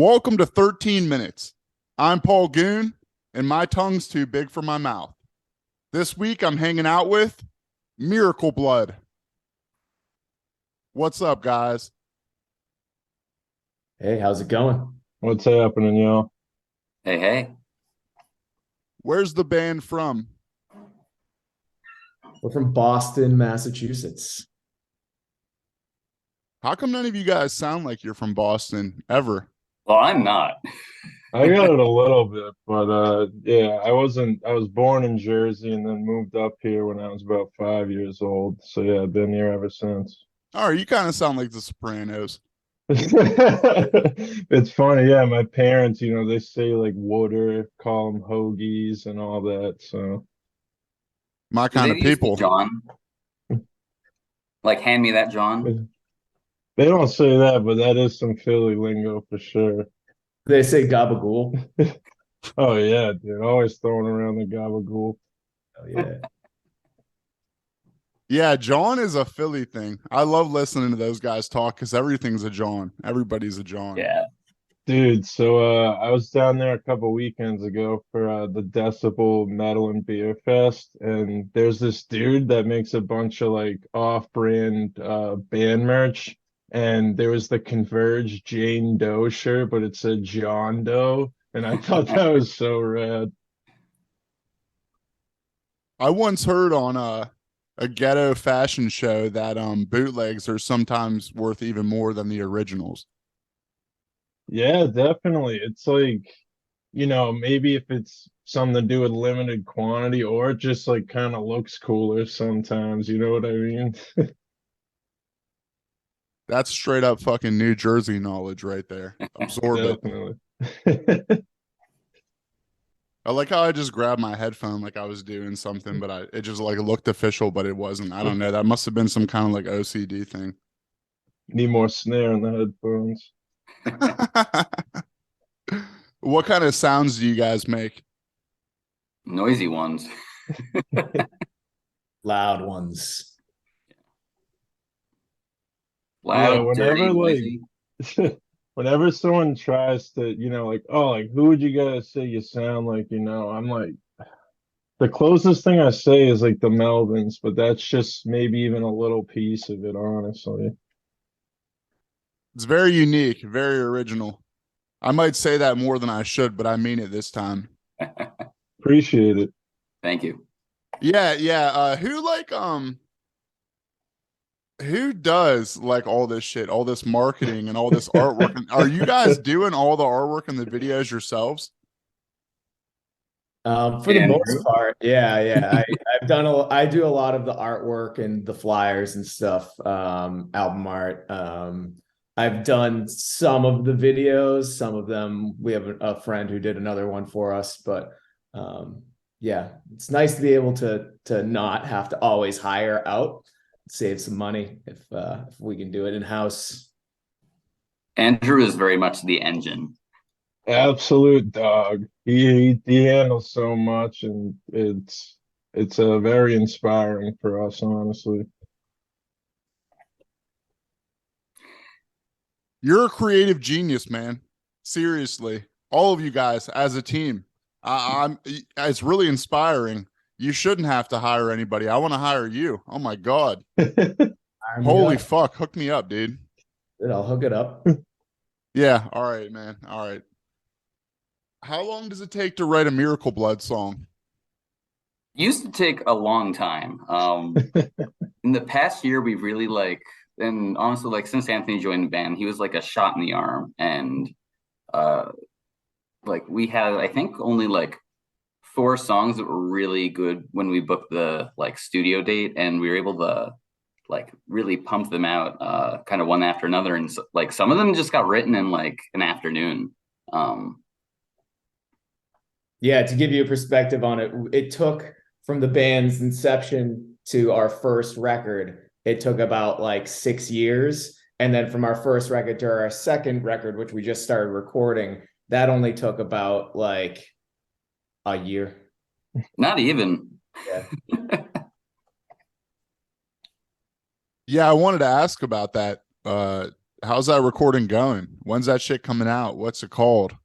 Welcome to 13 Minutes. I'm Paul Goon, and my tongue's too big for my mouth. This week, I'm hanging out with Miracle Blood. What's up, guys? Hey, how's it going? What's happening, y'all? Hey, hey. Where's the band from? We're from Boston, Massachusetts. How come none of you guys sound like you're from Boston ever? Well, I'm not. I got it a little bit, but yeah, I was born in Jersey and then moved up here when I was about 5 years old. So yeah, I've been here ever since. All right, you kind of sound like the Sopranos. It's funny, yeah. My parents, they say like water, call them hoagies and all that. So My Do kind they of use the people. John? Like, hand me that John? they don't say that, but that is some Philly lingo for sure. They say gabagool. Oh yeah, dude, always throwing around the gabagool. Oh, yeah. Yeah, John is a Philly thing. I love listening to those guys talk because everything's a John. Everybody's a John. Yeah. Dude, so I was down there a couple weekends ago for the Decibel Metal and Beer Fest, and there's this dude that makes a bunch of like off-brand band merch, and there was the Converge Jane Doe shirt, but it said John Doe, and I thought that was so rad. I once heard on a ghetto fashion show that bootlegs are sometimes worth even more than the originals. Yeah, definitely. It's like, maybe if it's something to do with limited quantity or it just like kind of looks cooler sometimes, you know what I mean? That's straight up fucking New Jersey knowledge right there. Absorb it. Definitely. I like how I just grabbed my headphone like I was doing something, but it just like looked official, but it wasn't. I don't know. That must have been some kind of like OCD thing. Need more snare in the headphones. What kind of sounds do you guys make? Noisy ones. Loud ones. Yeah, Loud, dirty, whenever noisy. whenever someone tries to, like, oh, like who would you guys say you sound like, I'm like the closest thing I say is like the Melvins, but that's just maybe even a little piece of it, honestly. It's very unique, very original. I might say that more than I should, but I mean it this time. Appreciate it. Thank you. Yeah, yeah. Who does like all this shit, all this marketing and all this artwork? And are you guys doing all the artwork and the videos yourselves? For the most Andrew? part, yeah. I do a lot of the artwork and the flyers and stuff, album art. I've done some of the videos, some of them we have a friend who did another one for us, but yeah, it's nice to be able to not have to always hire out, save some money if we can do it in-house. Andrew is very much the engine. Absolute dog. He handles so much, and it's very inspiring for us, honestly. You're a creative genius, man. Seriously, all of you guys as a team. I'm. It's really inspiring. You shouldn't have to hire anybody. I want to hire you. Oh my god. Holy fuck, hook me up, dude. I'll hook it up. Yeah. All right, man. All right. How long does it take to write a Miracle Blood song? Used to take a long time. In the past year, we really and honestly, like since Anthony joined the band, he was like a shot in the arm. And like we had, I think, only like 4 songs that were really good when we booked the like studio date, and we were able to like really pump them out kind of one after another. And so, like some of them just got written in like an afternoon. Yeah, to give you a perspective on it, it took from the band's inception to our first record, it took about like 6 years. And then from our first record to our second record, which we just started recording, that only took about like a year. Not even. Yeah. Yeah, I wanted to ask about that. How's that recording going? When's that shit coming out? What's it called?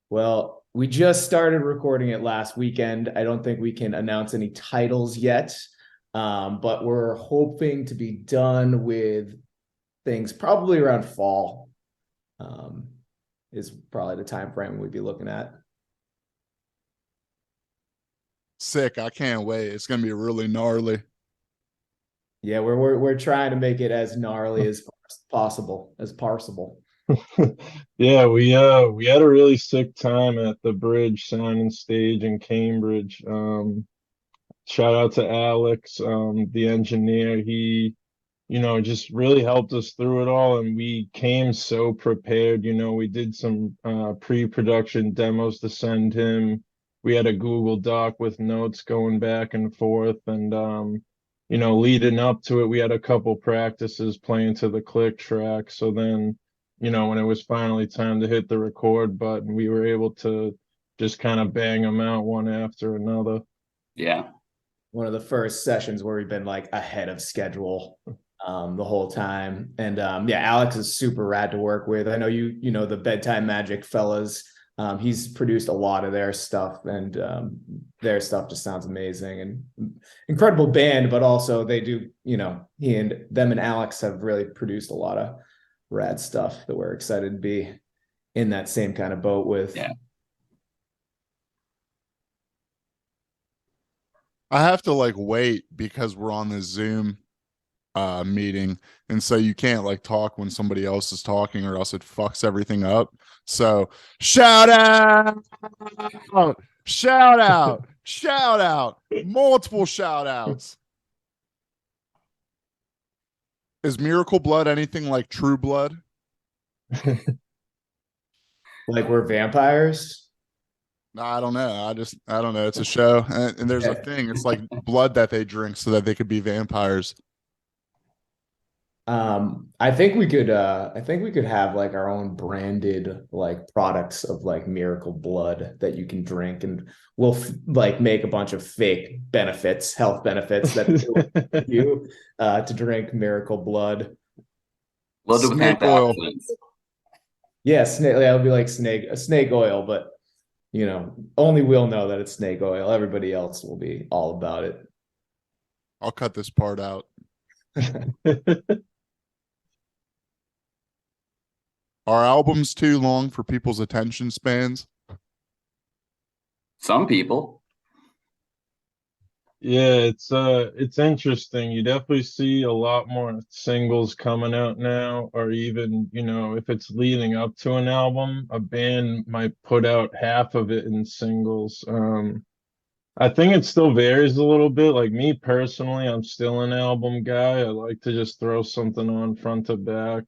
Well, we just started recording it last weekend. I don't think we can announce any titles yet, but we're hoping to be done with things probably around fall. Is probably the time frame we'd be looking at. Sick. I can't wait. It's gonna be really gnarly. Yeah, we're trying to make it as gnarly as possible, as possible. Yeah, we had a really sick time at the Bridge Sound and Stage in Cambridge. Shout out to Alex, the engineer. He, just really helped us through it all, and we came so prepared. We did some pre-production demos to send him. We had a Google Doc with notes going back and forth, and leading up to it, we had a couple practices playing to the click track. So then, when it was finally time to hit the record button, we were able to just kind of bang them out one after another. Yeah. One of the first sessions where we've been like ahead of schedule the whole time. And yeah, Alex is super rad to work with. I know you know the Bedtime Magic fellas. He's produced a lot of their stuff, and their stuff just sounds amazing and incredible band. But also they do, he and them and Alex have really produced a lot of rad stuff that we're excited to be in that same kind of boat with. Yeah. I have to like wait because we're on the Zoom meeting, and so you can't like talk when somebody else is talking or else it fucks everything up. So shout out, multiple shout outs. Is Miracle Blood anything like True Blood? Like we're vampires. No, I don't know. I don't know. It's a show, and there's a thing. It's like blood that they drink so that they could be vampires. I think we could have like our own branded like products of like Miracle Blood that you can drink, and we'll like make a bunch of fake benefits, health benefits that you to drink Miracle Blood. Loaded with Snake oil. antioxidants. Yeah, snake. Yeah, it'll be like snake oil, but only we'll know that it's snake oil. Everybody else will be all about it. I'll cut this part out. Are albums too long for people's attention spans? Some people. Yeah, it's interesting. You definitely see a lot more singles coming out now, or even, if it's leading up to an album, a band might put out half of it in singles. I think it still varies a little bit. Like me personally, I'm still an album guy. I like to just throw something on front to back.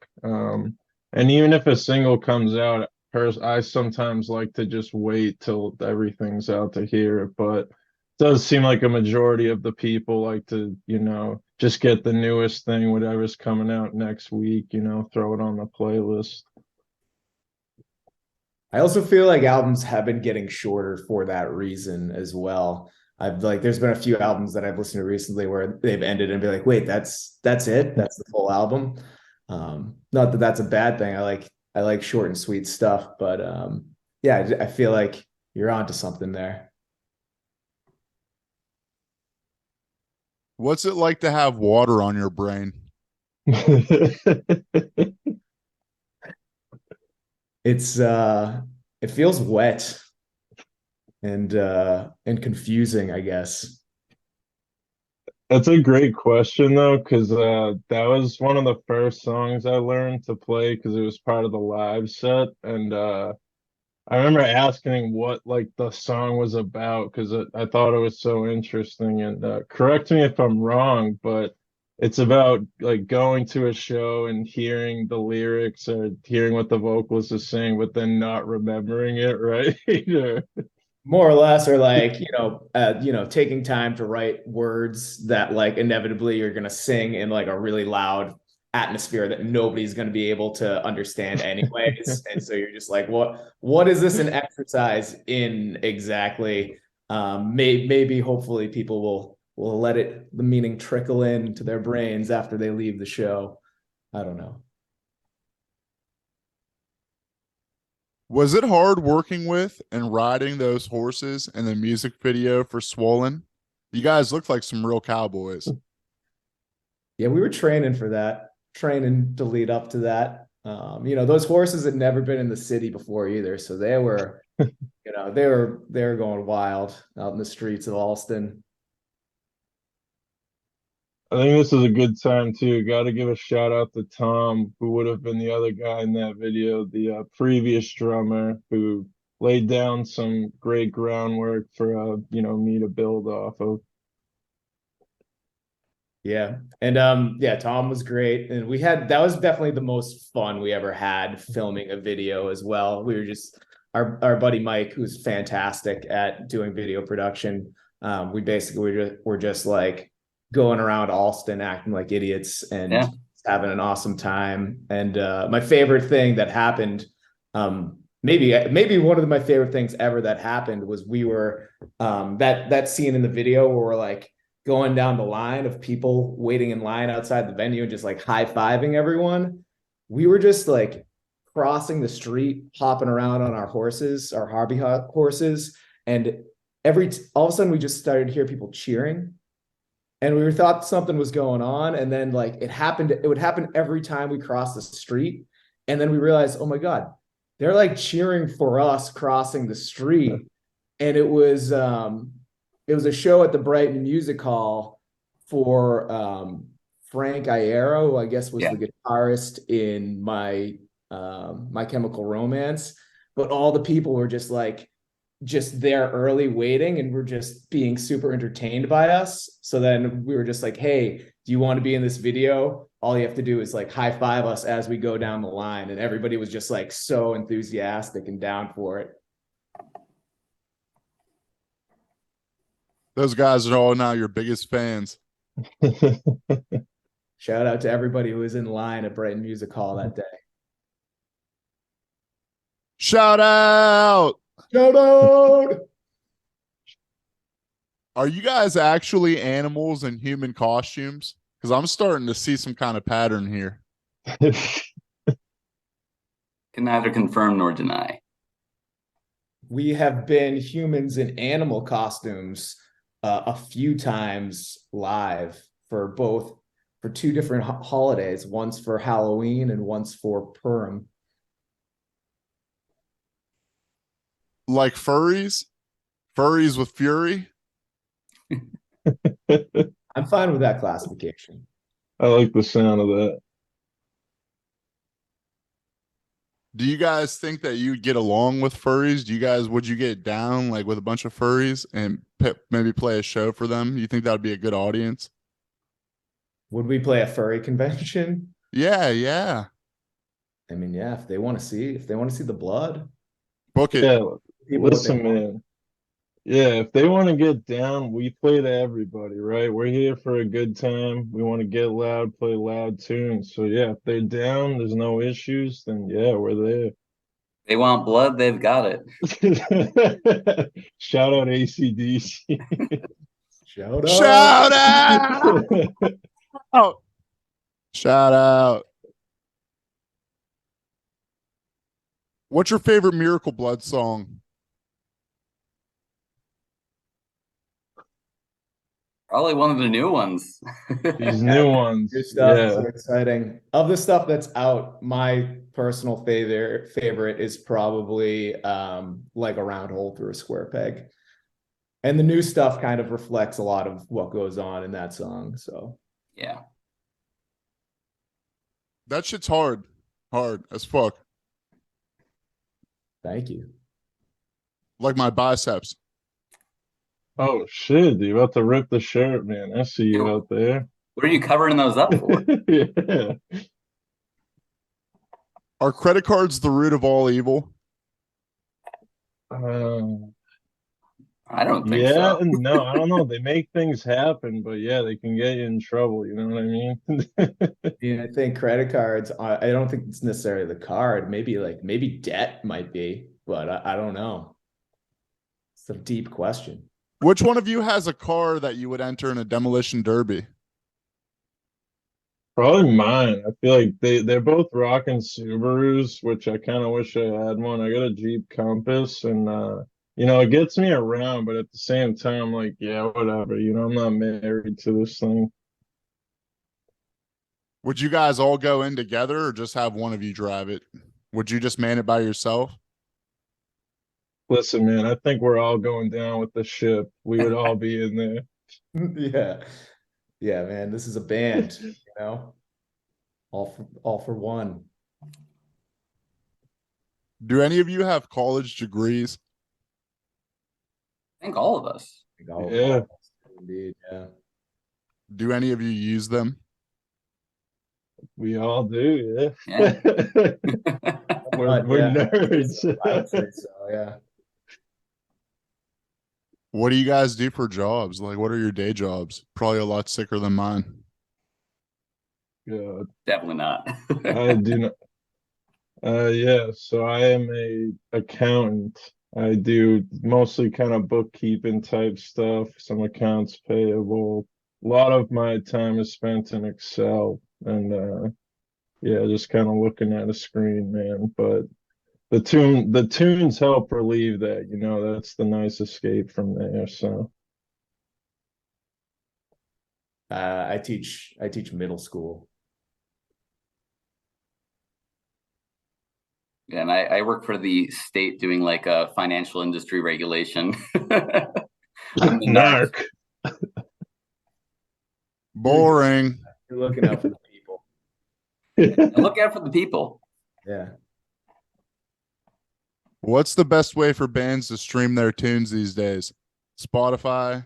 And even if a single comes out, I sometimes like to just wait till everything's out to hear it. But does seem like a majority of the people like to, just get the newest thing, whatever's coming out next week, throw it on the playlist. I also feel like albums have been getting shorter for that reason as well. There's been a few albums that I've listened to recently where they've ended and be like, wait, that's it? That's the full album. Not that that's a bad thing. I like short and sweet stuff, but yeah, I feel like you're onto something there. What's it like to have water on your brain? It's it feels wet and confusing, I guess. That's a great question though, because that was one of the first songs I learned to play because it was part of the live set, and I remember asking what like the song was about because I thought it was so interesting. And correct me if I'm wrong, but it's about like going to a show and hearing the lyrics or hearing what the vocalist is saying, but then not remembering it, right? Or- More or less, or like taking time to write words that like inevitably you're gonna sing in like a really loud atmosphere that nobody's going to be able to understand anyways. And so you're just like, what is this an exercise in exactly? Maybe hopefully people will let the meaning trickle into their brains after they leave the show. I don't know. Was it hard working with and riding those horses in the music video for Swollen? You guys look like some real cowboys. Yeah, we were training for that, training to lead up to that. Those horses had never been in the city before either, so they were, they were going wild out in the streets of Alston. I think this is a good time too. Got to give a shout out to Tom, who would have been the other guy in that video, the previous drummer who laid down some great groundwork for me to build off of. Yeah. And yeah, Tom was great. And that was definitely the most fun we ever had filming a video as well. We were just our buddy Mike, who's fantastic at doing video production. We basically were just like going around Alston acting like idiots and having an awesome time. And my favorite thing that happened, maybe one of my favorite things ever that happened was we were that scene in the video where we're like going down the line of people waiting in line outside the venue and just like high-fiving everyone. We were just like crossing the street, hopping around on our horses, our hobby horses, and all of a sudden we just started to hear people cheering. And we thought something was going on. And then like it would happen every time we crossed the street. And then we realized, oh my God, they're like cheering for us crossing the street. And it was a show at the Brighton Music Hall for Frank Iero, who I guess was the guitarist in My Chemical Romance. But all the people were just there early waiting and we're just being super entertained by us. So then we were just like, hey, do you want to be in this video? All you have to do is like high five us as we go down the line. And everybody was just like so enthusiastic and down for it. Those guys are all now your biggest fans. Shout out to everybody who was in line at Brighton Music Hall that day. Shout out! Shout out! Are you guys actually animals in human costumes? Because I'm starting to see some kind of pattern here. Can neither confirm nor deny. We have been humans in animal costumes a few times live for two different holidays, once for Halloween and once for Purim. Like furries with fury. I'm fine with that classification. I like the sound of that. Do you guys think that you'd get along with furries? Would you get down like with a bunch of furries and maybe play a show for them? You think that would be a good audience? Would we play a furry convention? Yeah. I mean, yeah, if they want to see the blood, book it. Yeah, listen, man. Yeah, if they want to get down, we play to everybody, right? We're here for a good time. We want to get loud, play loud tunes. So yeah, if they're down, there's no issues, then yeah, we're there. They want blood, they've got it. Shout out AC/DC. Shout out! Shout out. What's your favorite Miracle Blood song? Probably one of the new ones. These new ones. New stuff is so exciting. Of the stuff that's out, my personal favorite is probably like a round hole through a square peg. And the new stuff kind of reflects a lot of what goes on in that song. So yeah. That shit's hard as fuck. Thank you. Like my biceps. Oh shit, you about to rip the shirt, man. I see you out there. What are you covering those up for? Yeah. Are credit cards the root of all evil? I don't think yeah so. and no, I don't know. They make things happen, but yeah, they can get you in trouble. You know what I mean? I think credit cards, I don't think it's necessarily the card. Maybe debt might be, but I don't know. It's a deep question. Which one of you has a car that you would enter in a demolition derby? Probably mine. I feel like they're both rocking Subarus, which I kind of wish I had one. I got a Jeep Compass, and it gets me around, but at the same time, like, yeah, whatever. I'm not married to this thing. Would you guys all go in together or just have one of you drive it? Would you just man it by yourself? Listen, man, I think we're all going down with the ship. We would all be in there. Yeah. Yeah, man, this is a band, all for one. Do any of you have college degrees? I think all of us. Yeah. Indeed, yeah. Do any of you use them? We all do, Yeah. We're nerds. I would say so, yeah. What do you guys do for jobs? Like, what are your day jobs? Probably a lot sicker than mine. God, Definitely not. I do not. Yeah, so I am a accountant. I do mostly kind of bookkeeping type stuff, some accounts payable. A lot of my time is spent in Excel and yeah, just kind of looking at a screen, man. But the tunes help relieve that, that's the nice escape from there. So I teach middle school. Yeah, and I work for the state doing like a financial industry regulation. I'm the nerd. narc. Boring. You're looking out for the people. I look out for the people. Yeah. What's the best way for bands to stream their tunes these days? Spotify,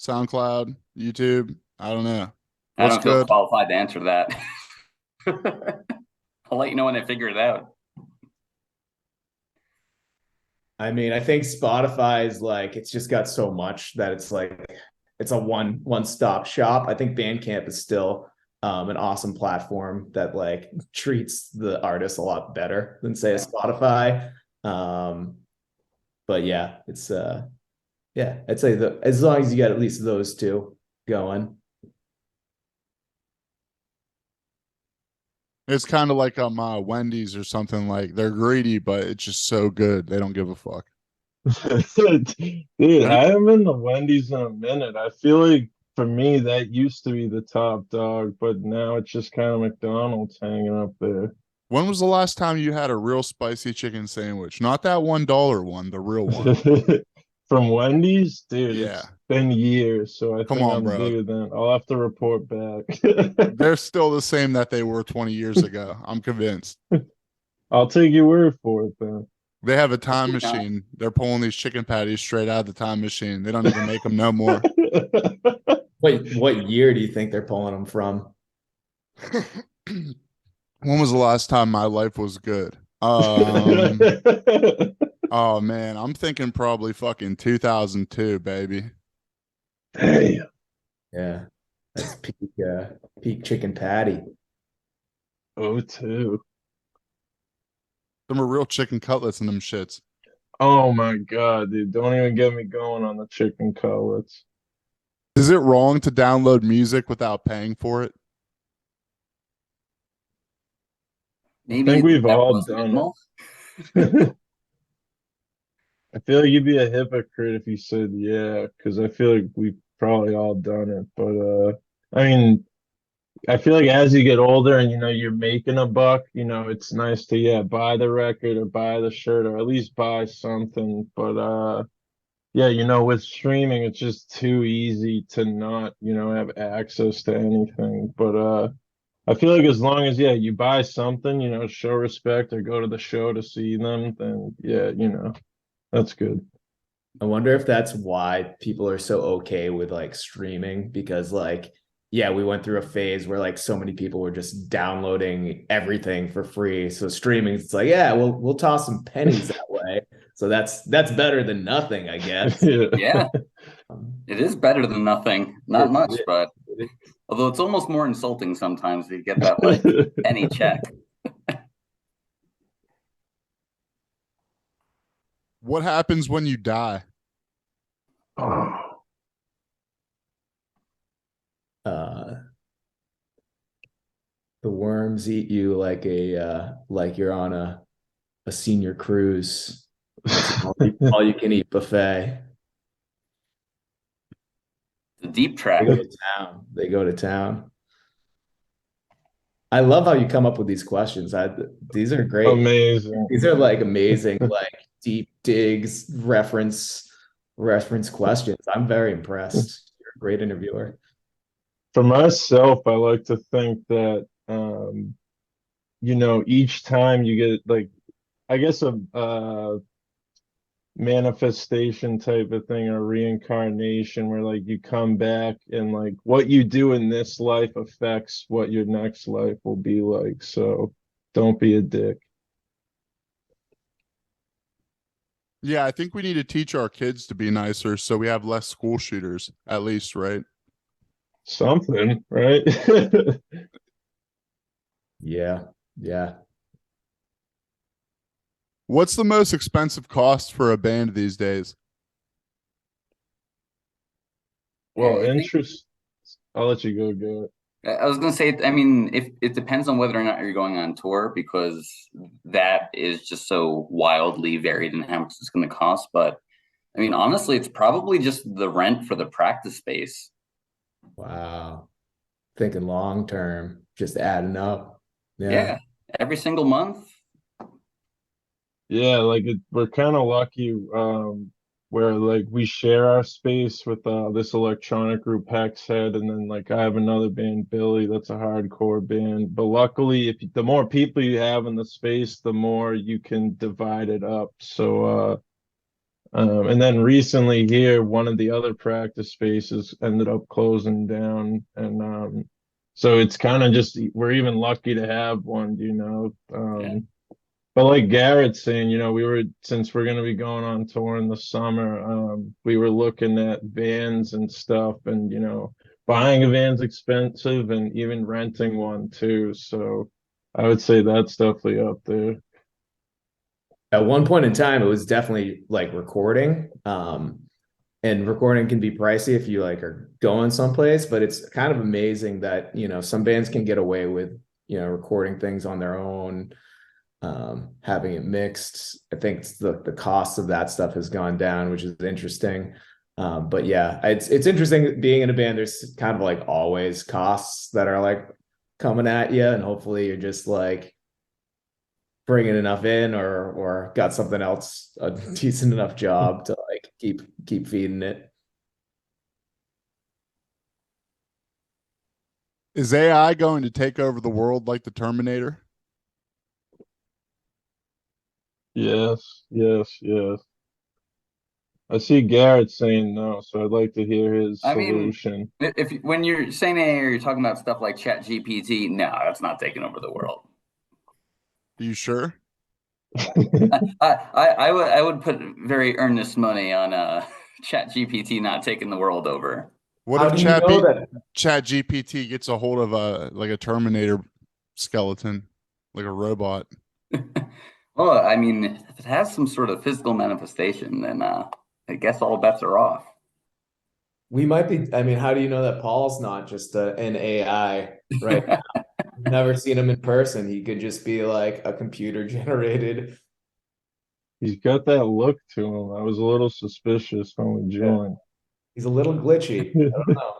SoundCloud, YouTube? I don't know. I What's don't feel good? qualified to answer that. I'll let you know when I figure it out. I mean, I think Spotify is like, it's just got so much that it's like, it's a one-stop shop. I think Bandcamp is still an awesome platform that like treats the artist a lot better than say a Spotify. But yeah, it's yeah, I'd say as long as you got at least those two going. It's kind of like Wendy's or something. Like, they're greedy, but it's just so good. They don't give a fuck. Dude, I haven't been to Wendy's in a minute. I feel like for me that used to be the top dog, but now it's just kind of McDonald's hanging up there. When was the last time you had a real spicy chicken sandwich? Not that $1 one, the real one. From Wendy's, dude, Yeah. it's been years, so I Come think on, I'm bro. due then. I'll have to report back. They're still the same that they were 20 years ago. I'm convinced. I'll take your word for it then. They have a time machine. They're pulling these chicken patties straight out of the time machine. They don't even make them no more. What year do you think they're pulling them from? When was the last time my life was good? Oh man, I'm thinking probably fucking 2002, baby. Hey. Yeah, that's peak chicken patty. Oh, too. Them are real chicken cutlets in them shits. Oh my God, dude. Don't even get me going on the chicken cutlets. Is it wrong to download music without paying for it? Maybe I think we've that all was done minimal. it. I feel like you'd be a hypocrite if you said yeah, because I feel like we've probably all done it. But I mean, I feel like as you get older and you're making a buck, it's nice to buy the record or buy the shirt or at least buy something. But yeah, with streaming it's just too easy to not, have access to anything. But I feel like as long as you buy something, show respect or go to the show to see them, then yeah, that's good. I wonder if that's why people are so okay with like streaming because like yeah, we went through a phase where like so many people were just downloading everything for free. So streaming, it's like, yeah, we'll toss some pennies that way. So that's better than nothing, I guess. Yeah, it is better than nothing. Not much, but although it's almost more insulting sometimes to get that like penny check. What happens when you die? Oh, Uh, The worms eat you like you're on a senior cruise. It's all you can eat buffet. The deep They track. go to town. They go to town. I love how you come up with these questions. These are great. Amazing. These are like amazing, like deep digs, reference questions. I'm very impressed. You're a great interviewer. For myself, I like to think that each time you get like, I guess a manifestation type of thing or reincarnation where like you come back and like what you do in this life affects what your next life will be like. So don't be a dick. Yeah, I think we need to teach our kids to be nicer so we have less school shooters, at least, right? Something, right? Yeah, yeah. What's the most expensive cost for a band these days? Well, I think interest. I'll let you go. I was gonna say, I mean, if it depends on whether or not you're going on tour, because that is just so wildly varied in how much it's gonna cost. But I mean, honestly, it's probably just the rent for the practice space. Wow. Thinking long term, just adding up. Yeah. Yeah, every single month. Yeah, like we're kind of lucky where like we share our space with this electronic group Hexhead, and then like I have another band, Billy, that's a hardcore band. But luckily, the more people you have in the space, the more you can divide it up. So and then recently here, one of the other practice spaces ended up closing down, and so it's kind of just we're even lucky to have one, Yeah. But like Garrett's saying, since we're going to be going on tour in the summer, we were looking at vans and stuff, and buying a van's expensive, and even renting one too. So I would say that's definitely up there. At one point in time, it was definitely like recording. And recording can be pricey if you like are going someplace, but it's kind of amazing that, some bands can get away with, recording things on their own, having it mixed. I think the cost of that stuff has gone down, which is interesting. But yeah, it's interesting being in a band. There's kind of like always costs that are like coming at you, and hopefully you're just like bringing enough in or got something else, a decent enough job to like keep feeding it. Is AI going to take over the world like the Terminator? Yes, yes, yes. I see Garrett saying no, so I'd like to hear his I mean, solution. if when you're saying AA or you're talking about stuff like Chat GPT, no, that's not taking over the world. Are you sure? I would put very earnest money on Chat GPT not taking the world over. What How if do you know that? Chat GPT gets a hold of a Terminator skeleton, like a robot? Well, I mean, if it has some sort of physical manifestation, then I guess all bets are off. We might be. I mean, how do you know that Paul's not just an AI right now? Never seen him in person. He could just be like a computer generated. He's got that look to him. I was a little suspicious when we Yeah. joined. He's a little glitchy. I don't know.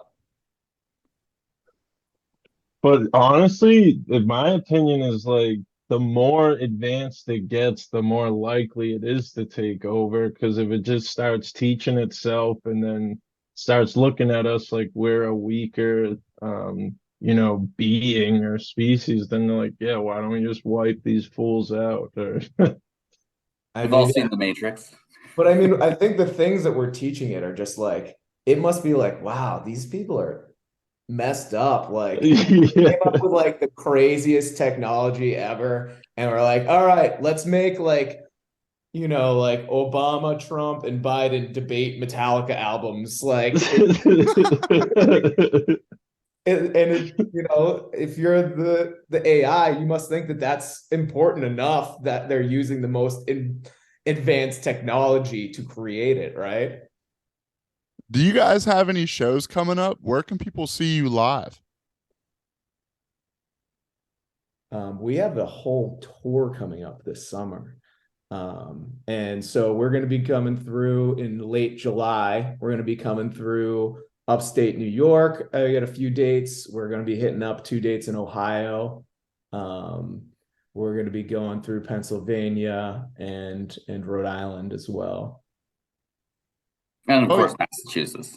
But honestly, in my opinion, is like the more advanced it gets, the more likely it is to take over. Because if it just starts teaching itself and then starts looking at us like we're a weaker, being or species, then they're like, yeah, why don't we just wipe these fools out? Or I We've all mean, seen The Matrix. but I mean, I think the things that we're teaching it are just like, it must be like, wow, these people are messed up. Like, yeah. came up with like the craziest technology ever. And we're like, all right, let's make like, like Obama, Trump, and Biden debate Metallica albums. Like, if you're the AI, you must think that that's important enough that they're using the most advanced technology to create it, right? Do you guys have any shows coming up? Where can people see you live? We have a whole tour coming up this summer. And so we're going to be coming through in late July. We're going to be coming through upstate New York. I got a few dates. We're going to be hitting up 2 dates in Ohio. We're going to be going through Pennsylvania and Rhode Island as well. And of course, Massachusetts.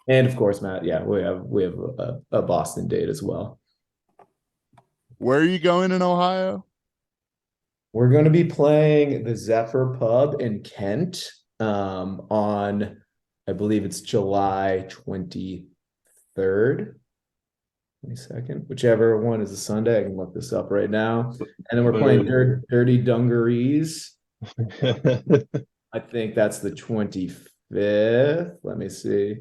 And of course, Matt, yeah, we have a Boston date as well. Where are you going in Ohio? We're going to be playing the Zephyr Pub in Kent on, I believe it's July 23rd. 22nd, whichever one is a Sunday. I can look this up right now. And then we're playing Dirty Dungarees. I think that's the 25th. Let me see.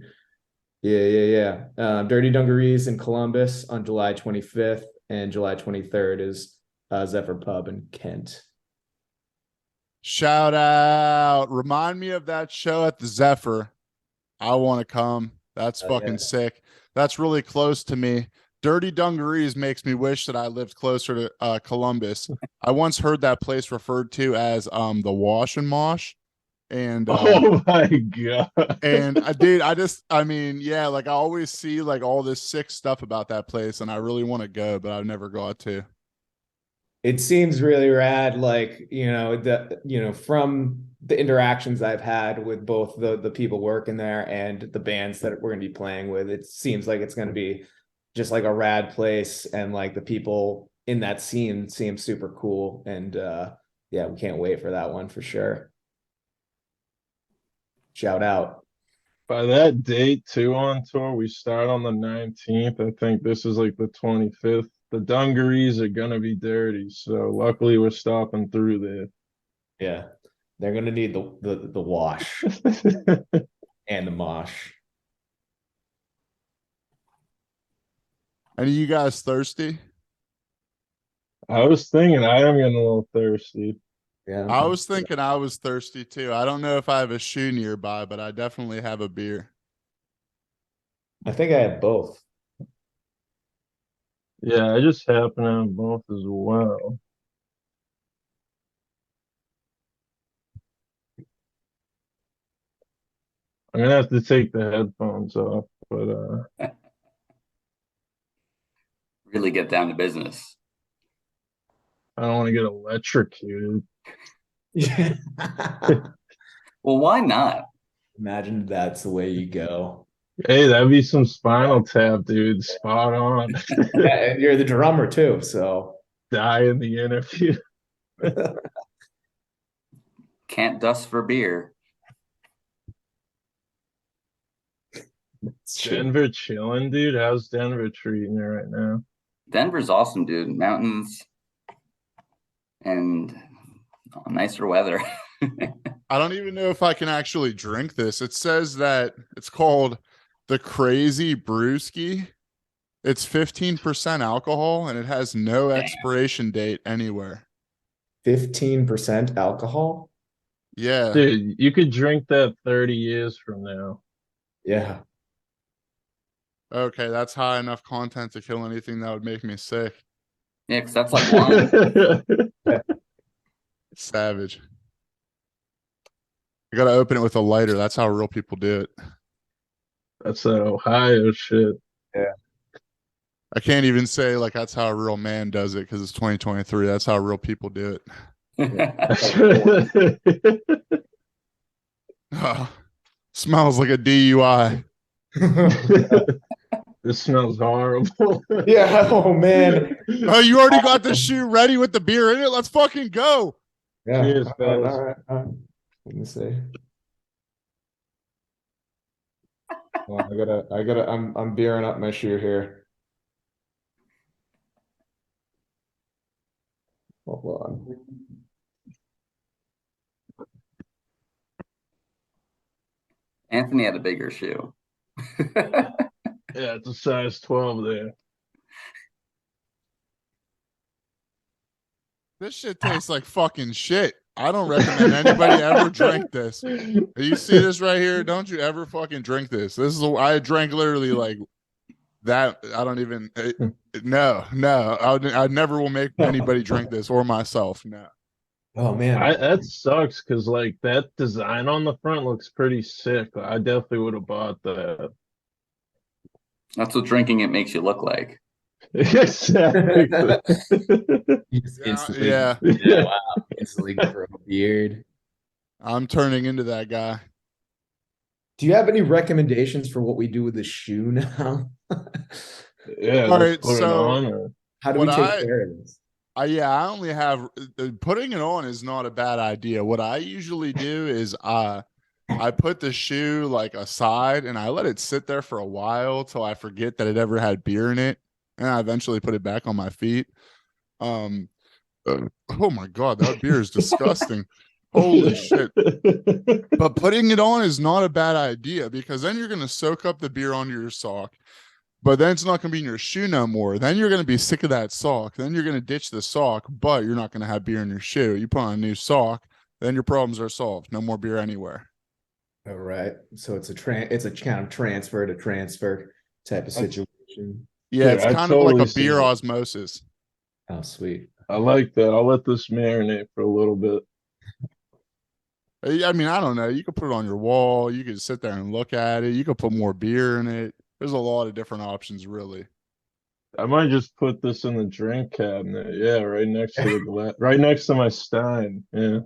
Yeah. Dirty Dungarees in Columbus on July 25th, and July 23rd is Zephyr Pub in Kent. Shout out. Remind me of that show at the Zephyr. I want to come. That's fucking sick. That's really close to me. Dirty Dungarees makes me wish that I lived closer to Columbus. I once heard that place referred to as the Wash and Mosh. And oh my god. And I mean, yeah, like I always see like all this sick stuff about that place, and I really want to go, but I've never got to. It seems really rad, like, from the interactions I've had with both the people working there and the bands that we're going to be playing with. It seems like it's going to be just like a rad place, and like the people in that scene seem super cool. And yeah, we can't wait for that one for sure. Shout out. By that date, too, on tour, we start on the 19th. I think this is like the 25th. The Dungarees are gonna be dirty, so luckily we're stopping through there. Yeah, they're gonna need the wash and the mosh. Any of you guys thirsty? I was thinking I am getting a little thirsty. Yeah, I was thinking I was thirsty too. I don't know if I have a shoe nearby, but I definitely have a beer. I think I have both. Yeah, I just happen to have both as well. I'm gonna have to take the headphones off, but Really get down to business. I don't want to get electrocuted. Yeah. Well, why not? Imagine that's the way you go. Hey, that'd be some Spinal Tap, dude. Spot on. Yeah, and you're the drummer too, so Die in the interview. Can't dust for beer. Denver chilling, dude. How's Denver treating you right now? Denver's awesome, dude. Mountains and nicer weather. I don't even know if I can actually drink this. It says that it's called the Crazy Brewski. It's 15% alcohol and it has no expiration date anywhere. 15% alcohol? Yeah. Dude, you could drink that 30 years from now. Yeah. Okay, that's high enough content to kill anything that would make me sick. Yeah, because that's like wine. Savage. You gotta open it with a lighter. That's how real people do it. That's that Ohio shit. Yeah. I can't even say like that's how a real man does it because it's 2023. That's how real people do it. Smells like a DUI. This smells horrible. Yeah. Oh man. Oh, you already got the shoe ready with the beer in it. Let's fucking go. Yeah. Cheers, fellas. All right. Let me see. Well, I'm beering up my shoe here. Hold on. Anthony had a bigger shoe. Yeah, it's a size 12 there. This shit tastes like fucking shit. I don't recommend anybody ever drink this. You see this right here? Don't you ever fucking drink this. This is I drank literally like That I don't even. No, I never will make anybody drink this or myself. No. Oh man. That sucks because like that design on the front looks pretty sick. I definitely would have bought that. That's what drinking it makes you look like. Exactly. You just instantly, Yeah. yeah, wow, instantly grow a beard. I'm turning into that guy. Do you have any recommendations for what we do with the shoe now? Yeah, All just right, put it so on. Or... How do what we take I care of this? I only have putting it on is not a bad idea. What I usually do is I put the shoe like aside and I let it sit there for a while till I forget that it ever had beer in it, and I eventually put it back on my feet. Oh my God, that beer is disgusting. Holy shit. But putting it on is not a bad idea because then you're going to soak up the beer onto your sock, but then it's not going to be in your shoe no more. Then you're going to be sick of that sock. Then you're going to ditch the sock, but you're not going to have beer in your shoe. You put on a new sock, then your problems are solved. No more beer anywhere. All right. So it's a kind of transfer to transfer type of situation. Yeah, Dude, it's I kind of like totally a see beer it. osmosis. Oh, sweet. I like that. I'll let this marinate for a little bit. I mean, I don't know. You could put it on your wall. You could sit there and look at it. You could put more beer in it. There's a lot of different options, really. I might just put this in the drink cabinet. Yeah, right next to the glass, right next to my Stein. Yeah.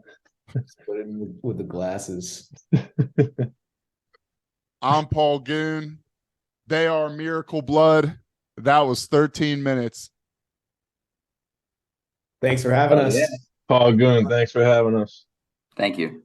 Put it with the glasses. I'm Paul Goon. They are Miracle Blood. That was 13 minutes. Thanks for having us. Yeah. Paul Goon, thanks for having us. Thank you.